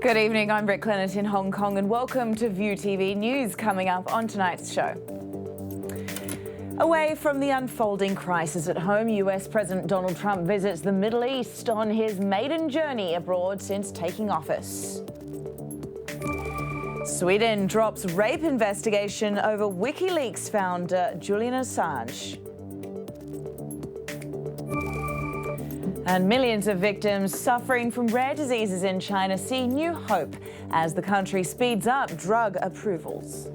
Good evening, I'm Britt Clennett in Hong Kong and welcome to ViuTV News. Coming up on tonight's show. Away from the unfolding crisis at home, US President Donald Trump visits the Middle East on his maiden journey abroad since taking office. Sweden drops rape investigation over WikiLeaks founder Julian Assange. And millions of victims suffering from rare diseases in China see new hope as the country speeds up drug approvals.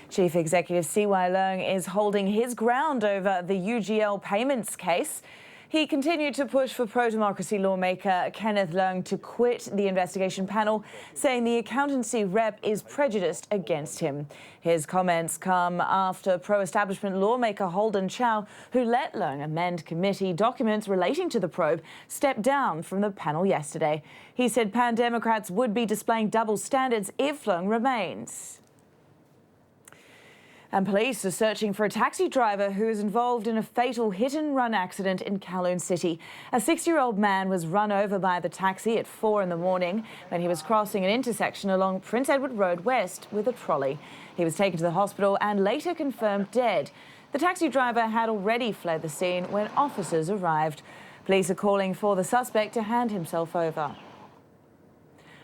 Chief Executive CY Leung is holding his ground over the UGL payments case. He continued to push for pro-democracy lawmaker Kenneth Leung to quit the investigation panel, saying the accountancy rep is prejudiced against him. His comments come after pro-establishment lawmaker Holden Chow, who let Leung amend committee documents relating to the probe, stepped down from the panel yesterday. He said pan-Democrats would be displaying double standards if Leung remains. And police are searching for a taxi driver who is involved in a fatal hit-and-run accident in Kowloon City. A 60-year-old man was run over by the taxi at 4 in the morning when he was crossing an intersection along Prince Edward Road West with a trolley. He was taken to the hospital and later confirmed dead. The taxi driver had already fled the scene when officers arrived. Police are calling for the suspect to hand himself over.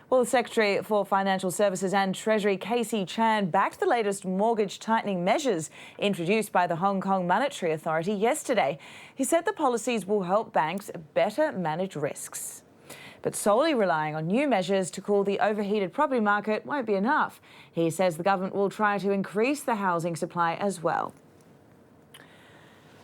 Well, the Secretary for Financial Services and Treasury, Casey Chan, backed the latest mortgage tightening measures introduced by the Hong Kong Monetary Authority yesterday. He said the policies will help banks better manage risks. But solely relying on new measures to cool the overheated property market won't be enough. He says the government will try to increase the housing supply as well.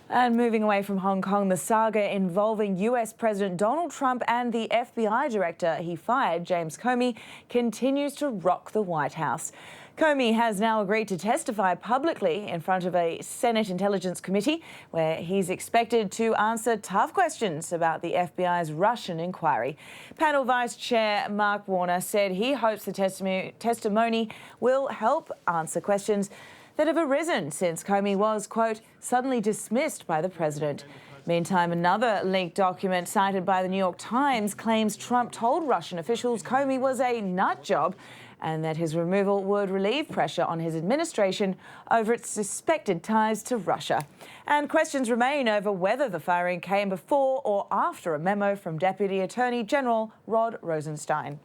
And moving away from Hong Kong, the saga involving US President Donald Trump and the FBI director he fired, James Comey, continues to rock the White House. Comey has now agreed to testify publicly in front of a Senate Intelligence Committee, where he's expected to answer tough questions about the FBI's Russian inquiry. Panel Vice Chair Mark Warner said he hopes the testimony will help answer questions that have arisen since Comey was, quote, suddenly dismissed by the president. Meantime, another leaked document cited by the New York Times claims Trump told Russian officials Comey was a nut job and that his removal would relieve pressure on his administration over its suspected ties to Russia. And questions remain over whether the firing came before or after a memo from Deputy Attorney General Rod Rosenstein.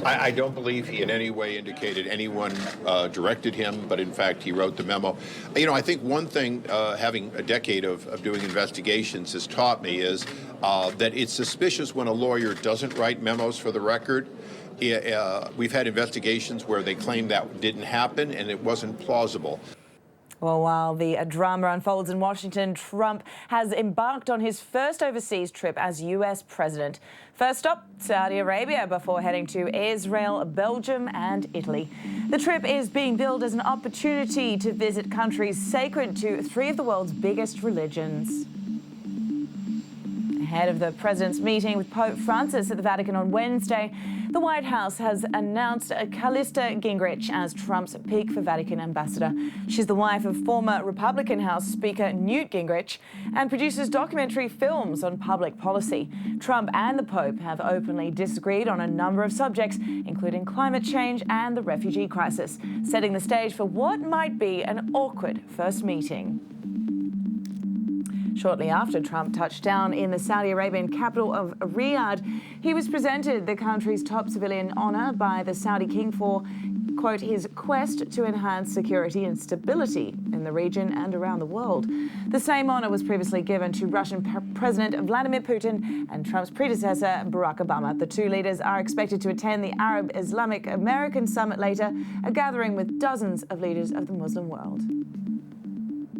I don't believe he in any way indicated anyone directed him, but in fact he wrote the memo. You know, I think one thing having a decade of doing investigations has taught me is that it's suspicious when a lawyer doesn't write memos for the record. We've had investigations where they claim that didn't happen and it wasn't plausible. Well, while the drama unfolds in Washington, Trump has embarked on his first overseas trip as US president. First stop, Saudi Arabia, before heading to Israel, Belgium and Italy. The trip is being billed as an opportunity to visit countries sacred to three of the world's biggest religions. Ahead of the president's meeting with Pope Francis at the Vatican on Wednesday, the White House has announced Callista Gingrich as Trump's pick for Vatican ambassador. She's the wife of former Republican House Speaker Newt Gingrich and produces documentary films on public policy. Trump and the Pope have openly disagreed on a number of subjects, including climate change and the refugee crisis, setting the stage for what might be an awkward first meeting. Shortly after Trump touched down in the Saudi Arabian capital of Riyadh, he was presented the country's top civilian honour by the Saudi king for, quote, his quest to enhance security and stability in the region and around the world. The same honour was previously given to Russian President Vladimir Putin and Trump's predecessor, Barack Obama. The two leaders are expected to attend the Arab Islamic American Summit later, a gathering with dozens of leaders of the Muslim world.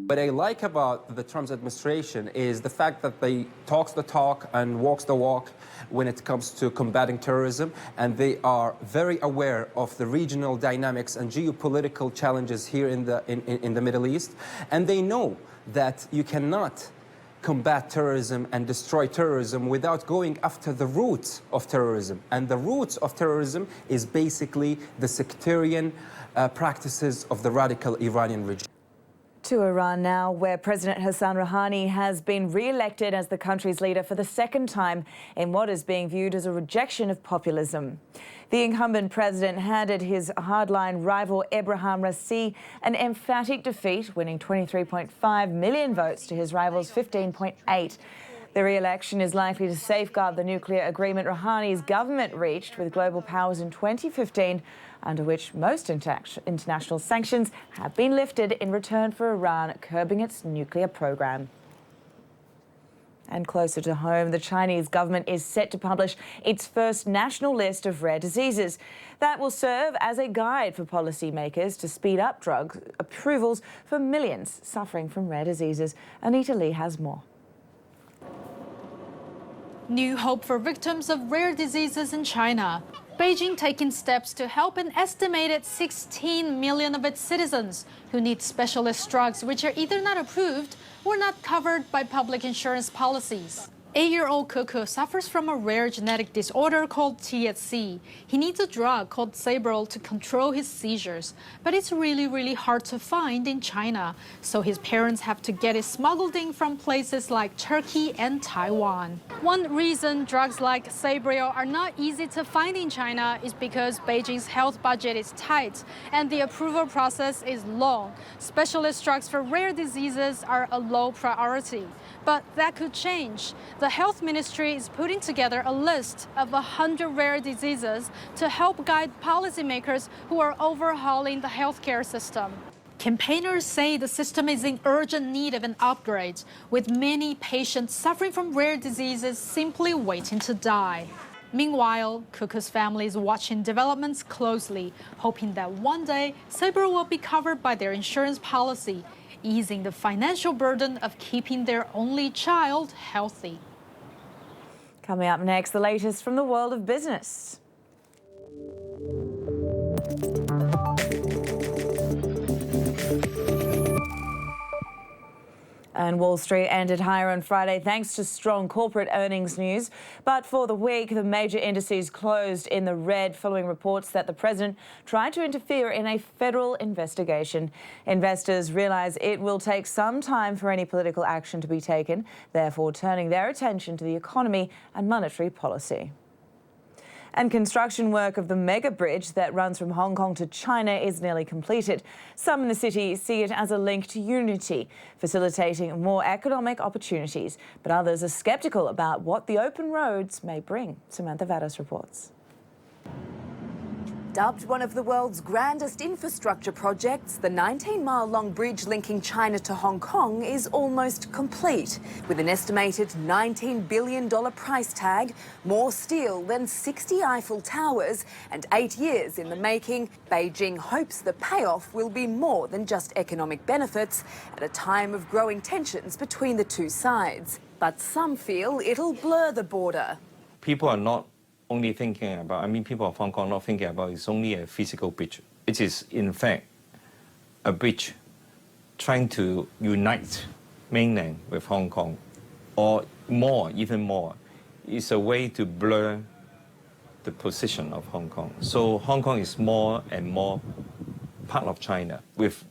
What I like about the Trump administration is the fact that they talks the talk and walks the walk when it comes to combating terrorism, and they are very aware of the regional dynamics and geopolitical challenges here in the Middle East, and they know that you cannot combat terrorism and destroy terrorism without going after the roots of terrorism. And the roots of terrorism is basically the sectarian practices of the radical Iranian regime. To Iran now, where President Hassan Rouhani has been re-elected as the country's leader for the second time in what is being viewed as a rejection of populism. The incumbent president handed his hardline rival Ebrahim Raisi an emphatic defeat, winning 23.5 million votes to his rival's 15.8. The re-election is likely to safeguard the nuclear agreement Rouhani's government reached with global powers in 2015, under which most international sanctions have been lifted in return for Iran curbing its nuclear program. And closer to home, the Chinese government is set to publish its first national list of rare diseases. That will serve as a guide for policymakers to speed up drug approvals for millions suffering from rare diseases. Anita Lee has more. New hope for victims of rare diseases in China. Beijing taking steps to help an estimated 16 million of its citizens who need specialist drugs which are either not approved or not covered by public insurance policies. 8-year-old Cuckoo suffers from a rare genetic disorder called TSC. He needs a drug called Sabril to control his seizures, but it's really hard to find in China, so his parents have to get it smuggled in from places like Turkey and Taiwan. One reason drugs like Sabril are not easy to find in China is because Beijing's health budget is tight and the approval process is long. Specialist drugs for rare diseases are a low priority. But that could change. The health ministry is putting together a list of 100 rare diseases to help guide policymakers who are overhauling the healthcare system. Campaigners say the system is in urgent need of an upgrade, with many patients suffering from rare diseases simply waiting to die. Meanwhile, Cuckoo's family is watching developments closely, hoping that one day Sabril will be covered by their insurance policy, easing the financial burden of keeping their only child healthy. Coming up next, the latest from the world of business. And Wall Street ended higher on Friday thanks to strong corporate earnings news. But for the week, the major indices closed in the red following reports that the president tried to interfere in a federal investigation. Investors realise it will take some time for any political action to be taken, therefore turning their attention to the economy and monetary policy. And construction work of the mega bridge that runs from Hong Kong to China is nearly completed. Some in the city see it as a link to unity, facilitating more economic opportunities. But others are sceptical about what the open roads may bring. Samantha Vadas reports. Dubbed one of the world's grandest infrastructure projects, the 19-mile-long bridge linking China to Hong Kong is almost complete. With an estimated $19 billion price tag, more steel than 60 Eiffel Towers, and 8 years in the making, Beijing hopes the payoff will be more than just economic benefits at a time of growing tensions between the two sides. But some feel it'll blur the border. People are not only thinking about, people of Hong Kong not thinking about it's only a physical bridge. It is, in fact, a bridge trying to unite mainland with Hong Kong, or more, even more. It's a way to blur the position of Hong Kong. So Hong Kong is more and more part of China with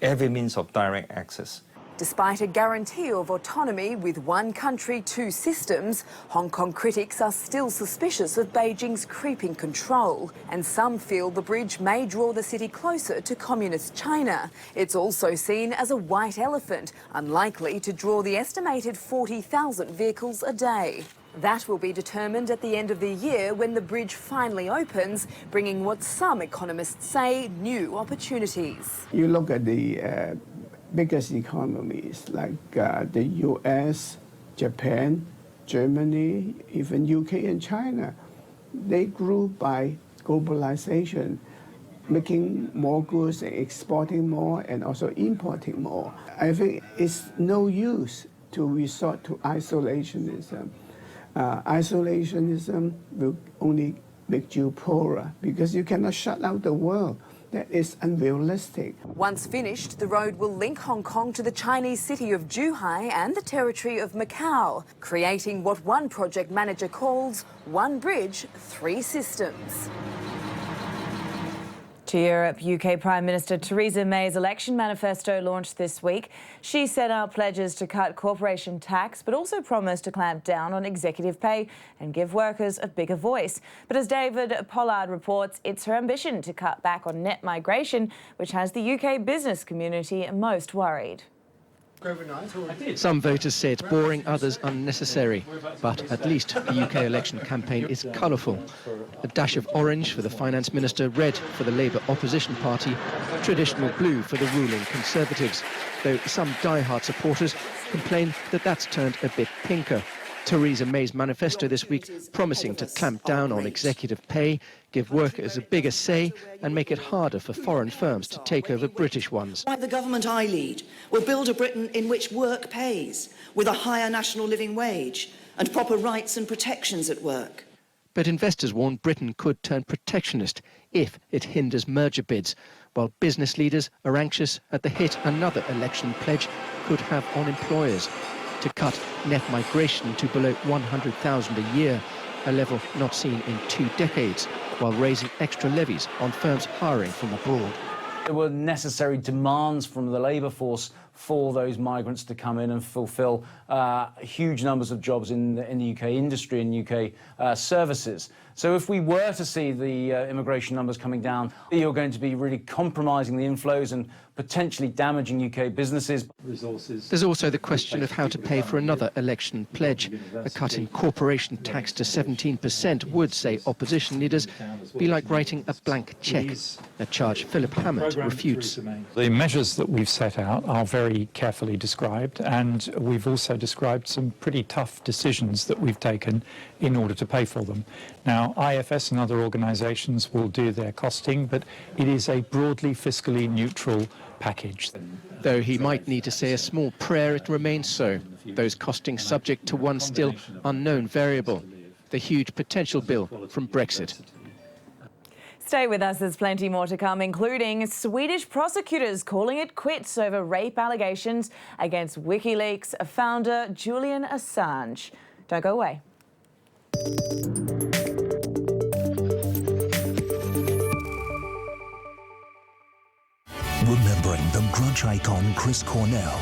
every means of direct access. Despite a guarantee of autonomy with one country, two systems, Hong Kong critics are still suspicious of Beijing's creeping control. And some feel the bridge may draw the city closer to communist China. It's also seen as a white elephant, unlikely to draw the estimated 40,000 vehicles a day. That will be determined at the end of the year when the bridge finally opens, bringing what some economists say new opportunities. You look at the biggest economies like the US, Japan, Germany, even UK and China. They grew by globalization, making more goods and exporting more and also importing more. I think it's no use to resort to isolationism. Isolationism will only make you poorer because you cannot shut out the world. That is unrealistic. Once finished, the road will link Hong Kong to the Chinese city of Zhuhai and the territory of Macau, creating what one project manager calls one bridge, three systems. To Europe, UK Prime Minister Theresa May's election manifesto launched this week. She set out pledges to cut corporation tax, but also promised to clamp down on executive pay and give workers a bigger voice. But as David Pollard reports, it's her ambition to cut back on net migration, which has the UK business community most worried. Some voters say it's boring, others unnecessary. But at least the UK election campaign is colourful. A dash of orange for the Finance Minister, red for the Labour opposition party, traditional blue for the ruling Conservatives, though some die-hard supporters complain that that's turned a bit pinker. Theresa May's manifesto this week promising to clamp down on executive pay, give workers a bigger say and make it harder for foreign firms to take over British ones. Like the government I lead will build a Britain in which work pays, with a higher national living wage and proper rights and protections at work. But investors warn Britain could turn protectionist if it hinders merger bids, while business leaders are anxious at the hit another election pledge could have on employers to cut net migration to below 100,000 a year, a level not seen in 2 decades, while raising extra levies on firms hiring from abroad. There were necessary demands from the labour force for those migrants to come in and fulfil huge numbers of jobs in the UK industry and UK services. So if we were to see the immigration numbers coming down, you're going to be really compromising the inflows and potentially damaging UK businesses. There's also the question of how to pay for another election pledge. A cut in corporation tax to 17% would, say opposition leaders, be like writing a blank cheque, a charge Philip Hammond refutes. The measures that we've set out are very carefully described, and we've also described some pretty tough decisions that we've taken in order to pay for them. Now, IFS and other organisations will do their costing, but it is a broadly fiscally neutral package. Though he might need to say a small prayer, it remains so. Those costing subject to one still unknown variable, the huge potential bill from Brexit. Stay with us, there's plenty more to come, including Swedish prosecutors calling it quits over rape allegations against WikiLeaks founder Julian Assange. Don't go away. Remembering the grunge icon Chris Cornell,